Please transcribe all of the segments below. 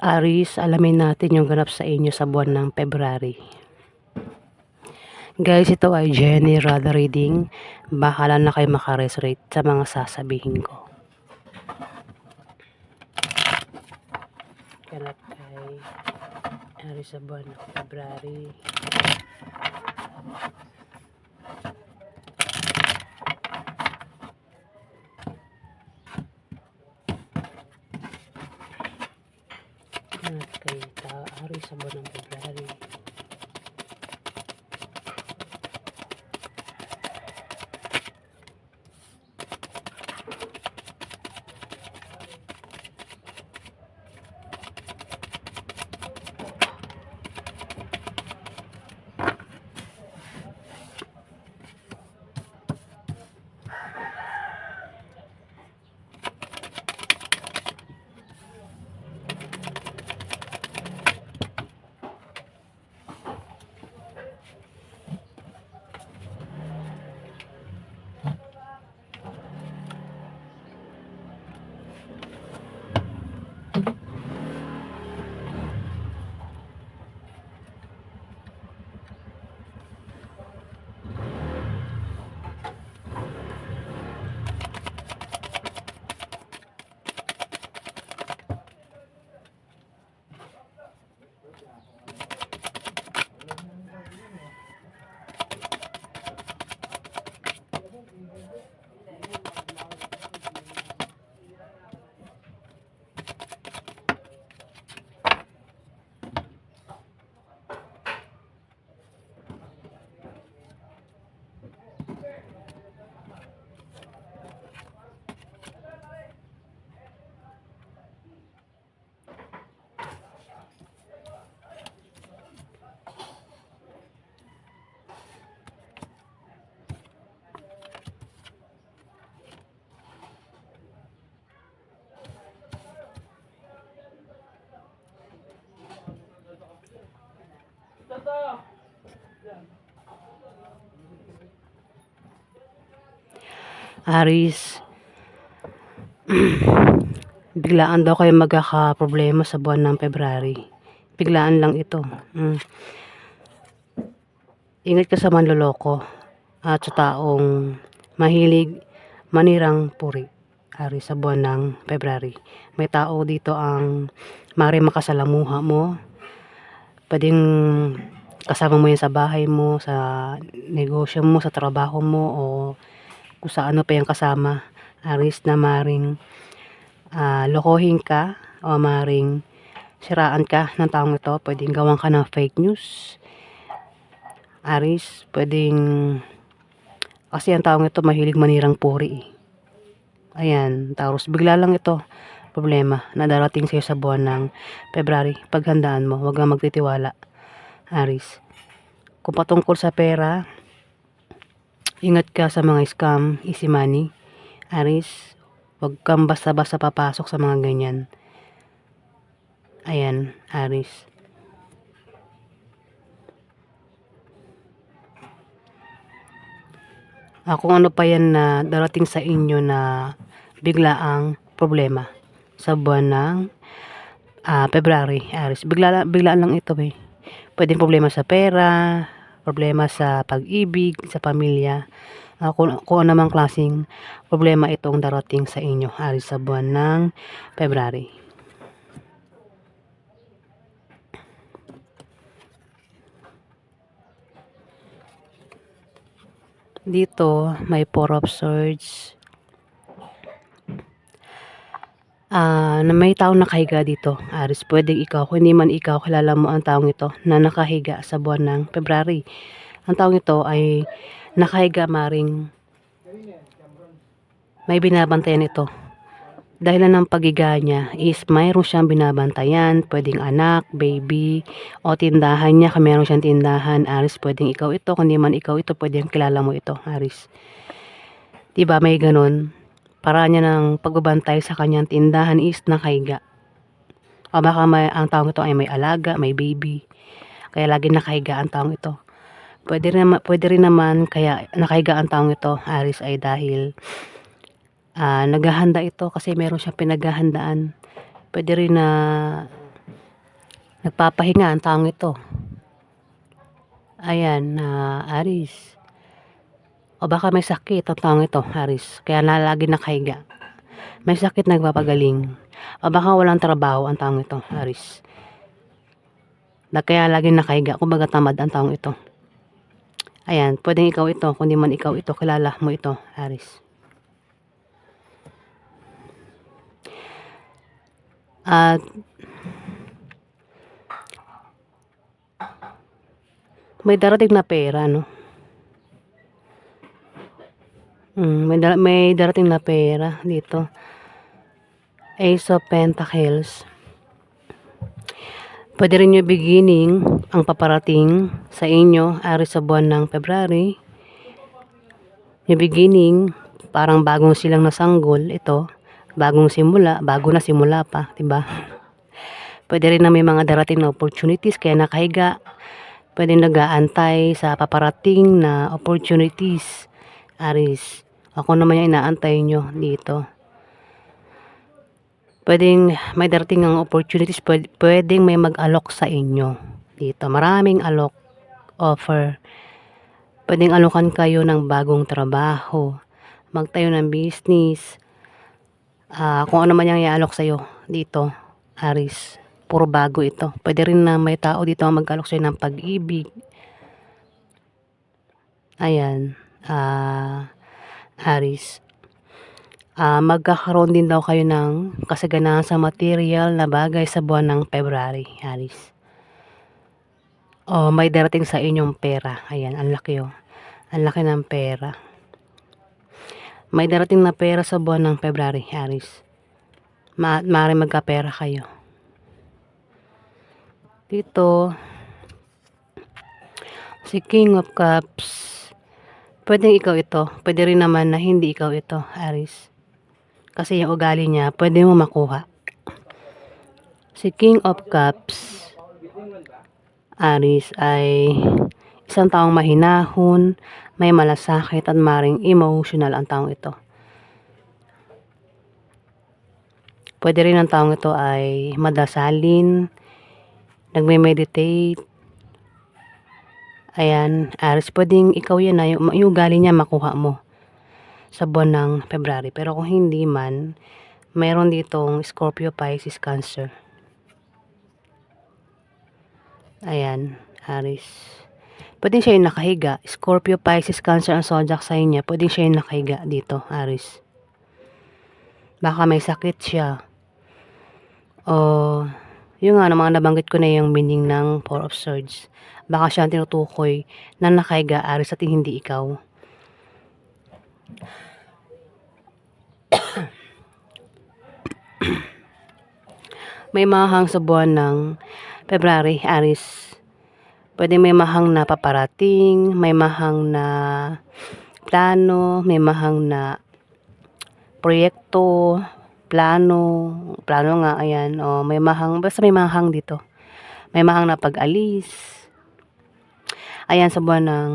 Aries, alamin natin yung ganap sa inyo sa buwan ng February. Guys, ito ay general reading. Bahala na kayo makaresonate sa mga sasabihin ko. Ganap kay Aries sa buwan ng February. Ganap kay Aries sa buwan ng February. Aries, biglaan daw kayo magkakaproblema sa buwan ng February. Biglaan lang ito. Ingat ka sa manloloko at sa taong mahilig manirang puri. Aries, sa buwan ng February. May tao dito ang maaaring makasalamuha mo. Pwedeng kasama mo yan sa bahay mo, sa negosyo mo, sa trabaho mo, o kung sa ano pa yung kasama. Aries, na maaaring lokohin ka o maaaring siraan ka ng taong ito. Pwedeng gawan ka ng fake news. Aries, pwedeng kasi ang taong ito mahilig manirang puri. Ayan, Taurus, bigla lang ito problema na darating sa'yo sa buwan ng February. Paghandaan mo, huwag kang magtitiwala, Aries. Kung patungkol sa pera, ingat ka sa mga scam, easy money, Aries. Huwag kang basta-basta papasok sa mga ganyan. Ayan, Aries. Kung ano pa yan na darating sa inyo na biglaang problema sa buwan ng February, Aries. Biglaan lang ito eh. Pwedeng problema sa pera, problema sa pag-ibig, sa pamilya. Kung ano mang klaseng problema itong darating sa inyo, Aries, sa buwan ng February. Dito may Four of Swords. Na may taong nakahiga dito, Aries. Pwedeng ikaw, kung hindi man ikaw, kilala mo ang taong ito na nakahiga sa buwan ng February. Ang taong ito ay nakahiga, maring may binabantayan ito. Dahilan ng pagiga niya is mayroon siyang binabantayan, pwedeng anak, baby, o tindahan niya. Kung mayroon siyang tindahan, Aries, pwedeng ikaw ito. Kung hindi man ikaw ito, pwedeng kilala mo ito, Aries. Diba may ganun? Paraan niya ng pagbabantay sa kanyang tindahan is nakahiga. O baka ang taong ito ay may alaga, may baby, kaya lagi nakahiga ang taong ito. Pwede rin naman kaya nakahiga ang taong ito, Aries, ay dahil naghahanda ito kasi meron siyang pinaghahandaan. Pwede rin na Nagpapahinga ang taong ito. Ayan, Aris. O baka may sakit ang taong ito, Aris. Kaya lagi nakahiga. May sakit nagpapagaling. O baka walang trabaho ang taong ito, Aris. Kaya lagi nakahiga. Kumbaga tamad ang taong ito. Ayan, pwedeng ikaw ito. Kung di man ikaw ito, kilala mo ito, Aris. At may darating na pera, no? May darating na pera dito. Ace of Pentacles. Pwede rin nyo beginning ang paparating sa inyo, Aris, sa buwan ng February. Yung beginning, parang bagong silang nasanggol, ito. Bagong simula, bago na simula pa, diba? Pwede rin na may mga darating na opportunities, kaya nakahiga. Pwede nag-aantay sa paparating na opportunities, Aris. Ako naman yung inaantay nyo dito. Pwedeng may darating ang opportunities, pwedeng may mag-alok sa inyo dito. Maraming alok, offer. Pwedeng alokan kayo ng bagong trabaho, magtayo ng business. Kung ano man yung i-alok sa'yo dito, Aris. Puro bago ito. Pwede rin na may tao dito ang mag-alok sa'yo ng pag-ibig. Ayan, Aris. Magkakaroon din daw kayo ng kasaganahan sa material na bagay sa buwan ng February, Aris. O may darating sa inyong pera. Ayan, ang laki oh. Ang laki ng pera. May darating na pera sa buwan ng February, Aris. Maaari magkapera kayo. Dito, si King of Cups. Pwedeng ikaw ito. Pwede rin naman na hindi ikaw ito, Aris. Kasi yung ugali niya, pwede mo makuha. Si King of Cups, Aris, ay isang taong mahinahon, may malasakit at maring emotional ang taong ito. Pwede rin ang taong ito ay madasalin, nagme-meditate. Ayan, Aris, pwedeng ikaw yan na yung ugali niya makuha mo sa buwan ng February. Pero kung hindi man, mayroon ditong Scorpio, Pisces, Cancer. Ayan, Aris. Pwedeng siya yung nakahiga. Scorpio, Pisces, Cancer ang zodiac sign niya. Pwedeng siya yung nakahiga dito, Aris. Baka may sakit siya. O, yung nga, mga nabanggit ko na yung meaning ng Four of Swords. Baka siya ang tinutukoy na nakahiga, Aris, at hindi ikaw. May mahang sa buwan ng February, Aris. Pwede may mahang na paparating, may mahang na plano, may mahang na proyekto, plano nga, ayan. O, may mahang, basta may mahang dito. May mahang na pag-alis. Ayan, sa buwan ng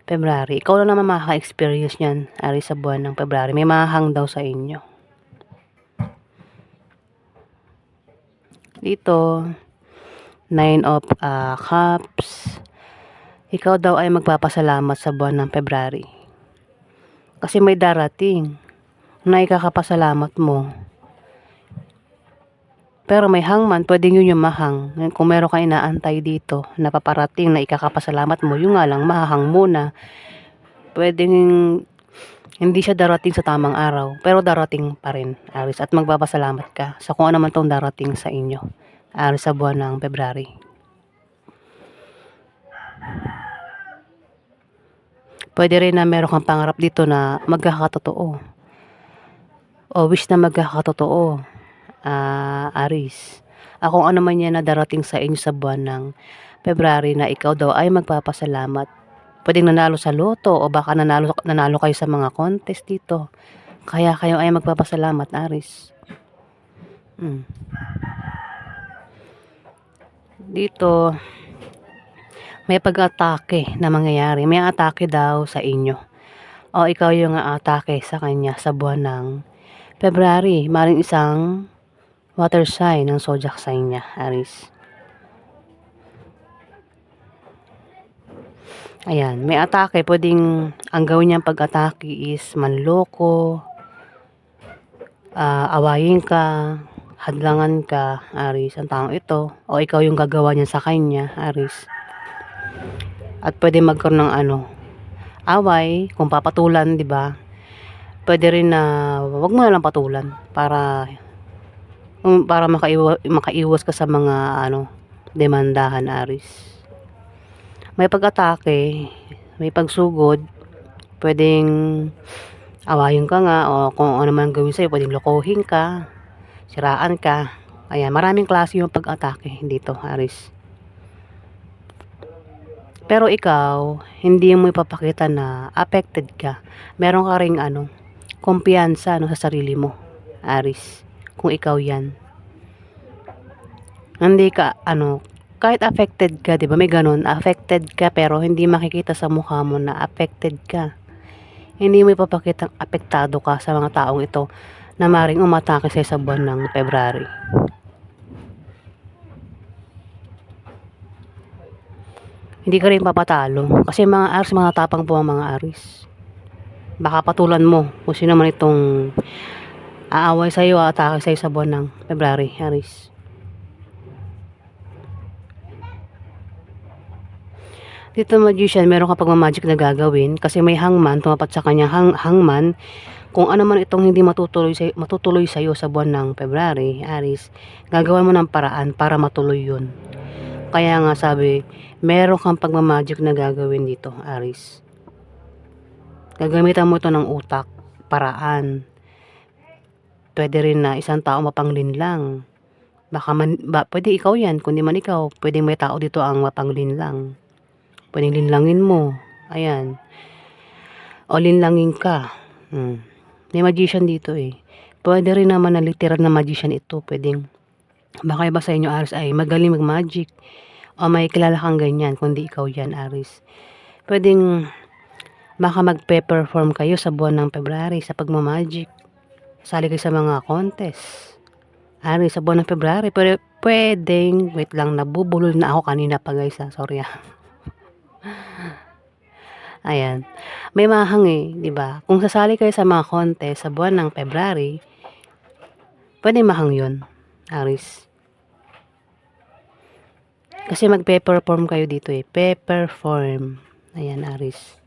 February. Ikaw lang naman makaka-experience niyan, Aris, sa buwan ng February. May mahang daw sa inyo. Dito, 9 of Cups. Ikaw daw ay magpapasalamat sa buwan ng February. Kasi may darating na ikakapasalamat mo. Pero may hangman, pwedeng yun yung mahang. Kung meron ka inaantay dito na paparating na ikakapasalamat mo, yung nga lang, mahang muna. Pwedeng hindi siya darating sa tamang araw, pero darating pa rin, Aris, at magpapasalamat ka sa kung ano man tong darating sa inyo, Aris, sa buwan ng February. Pwede rin na meron kang pangarap dito na magkakatotoo. O wish na magkakatotoo, Aris. Kung ano man yan na darating sa inyo sa buwan ng February na ikaw daw ay magpapasalamat. Pwedeng nanalo sa loto o baka nanalo kayo sa mga contest dito. Kaya kayo ay magpapasalamat, Aris. Dito, may pag-atake na mangyayari. May atake daw sa inyo. O ikaw yung atake sa kanya sa buwan ng February. Maring isang water sign ng zodiac sign niya, Aris. Ayan, may atake, pwedeng ang gawin niyang pag-atake is manloko, awayin ka, hadlangan ka, Aris, ang taong ito, o ikaw yung gagawa niya sa kanya, Aris. At pwede magkaroon ng away, kung papatulan, di ba? Pwede rin na wag mo na lang patulan para makaiwas ka sa mga demandahan, Aris. May pag-atake, may pagsugod, pwedeng awayin ka nga, o kung ano man gawin sa'yo, pwedeng lokohin ka, siraan ka. Ayan, maraming klase yung pag-atake dito, Aris. Pero ikaw, hindi mo ipapakita na affected ka. Meron ka ring kumpiyansa sa sarili mo, Aris. Kung ikaw yan. Hindi ka, kahit affected ka, di ba may ganun, affected ka pero hindi makikita sa mukha mo na affected ka. Hindi mo ipapakitang apektado ka sa mga taong ito na maring umatake sa buwan ng February. Hindi ka rin papatalo kasi mga Aris, mga tapang po ang mga Aris. Baka patulan mo kung sino man itong aaway sa'yo, atake sa'yo sa buwan ng February, Aris. Dito magician, meron ka pagmamagic na gagawin kasi may hangman, tumapat sa kanyang hangman. Kung ano man itong hindi matutuloy sa'yo sa buwan ng February, Aris, gagawan mo ng paraan para matuloy yun. Kaya nga sabi, meron kang pagmamagic na gagawin dito, Aris. Gagamitan mo ito ng utak, paraan. Pwede rin na isang tao mapanglinlang. Pwede ikaw yan, kundi man ikaw, pwede may tao dito ang mapanglinlang. Pwedeng linlangin mo. Ayan. O linlangin ka. May magician dito eh. Pwede rin naman na literal na magician ito. Pwedeng, baka iba sa inyo, Aris, ay magaling mag-magic. O may kilala kang ganyan, kundi ikaw yan, Aris. Pwedeng, baka magpe-perform kayo sa buwan ng February sa pagmamagic. Sali kayo sa mga contest. Aris, sa buwan ng February. Pwedeng, wait lang, nabubulol na ako kanina pa guys, sorry Ayan. May mahang di ba? Kung sasali kayo sa mga contest sa buwan ng February, pwede mahang 'yun, Aris. Kasi magpe-perform kayo dito pe-perform. Ayan, Aris.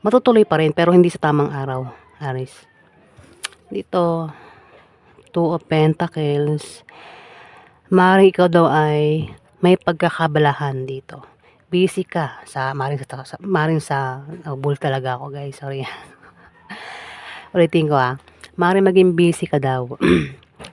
Matutuloy pa rin pero hindi sa tamang araw, Aris. Dito, Two of Pentacles. Maaaring ikaw daw ay may pagkakabalahan dito. Busy ka sa maaaring sa bull talaga ako guys, sorry. Ulitin ko maaaring maging busy ka daw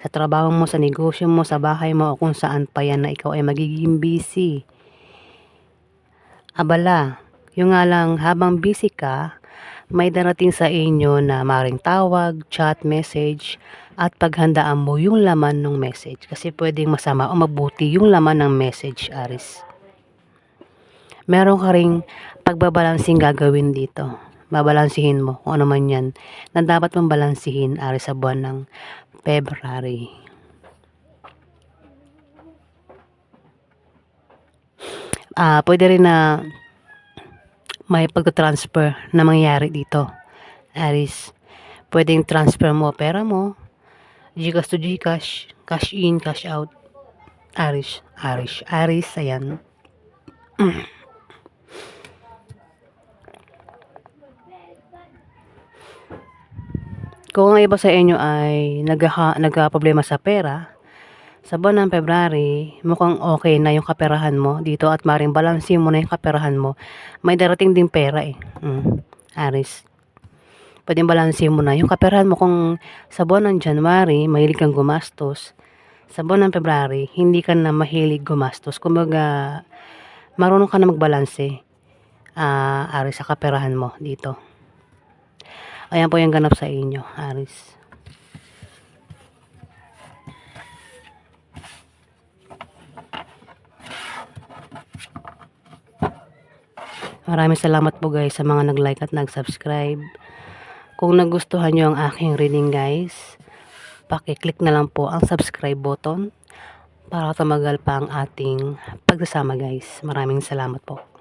sa trabaho mo, sa negosyo mo, sa bahay mo, o kung saan pa yan na ikaw ay magiging busy. Abala, yung nga lang habang busy ka, may darating sa inyo na maaaring tawag, chat, message, at paghandaan mo yung laman ng message. Kasi pwedeng masama o mabuti yung laman ng message, Aris. Meron ka ring pagbabalansing gagawin dito. Babalansihin mo kung ano man yan na dapat mong balansihin, Aris, sa buwan ng February. Pwede rin na may pagta-transfer na mangyayari dito, Aris. Pwedeng transfer mo pera mo, Gcash to Gcash, cash in, cash out. Aris, ayan. Kung ang iba sa inyo ay nagka-problema sa pera, sa buwan ng February, mukhang okay na yung kaperahan mo dito at maring balansin mo na yung kaperahan mo. May darating ding pera Aris. Pwedeng balansin mo na yung kaperahan mo. Kung sa buwan ng January, mahilig kang gumastos, sa buwan ng February, hindi ka na mahilig gumastos. Kumbaga, marunong ka na magbalanse, Aris, sa kaperahan mo dito. Ayan po yung ganap sa inyo, Aris. Maraming salamat po guys sa mga nag-like at nag-subscribe. Kung nagustuhan nyo ang aking reading guys, paki-click na lang po ang subscribe button para tumagal pa ang ating pagsasama guys. Maraming salamat po.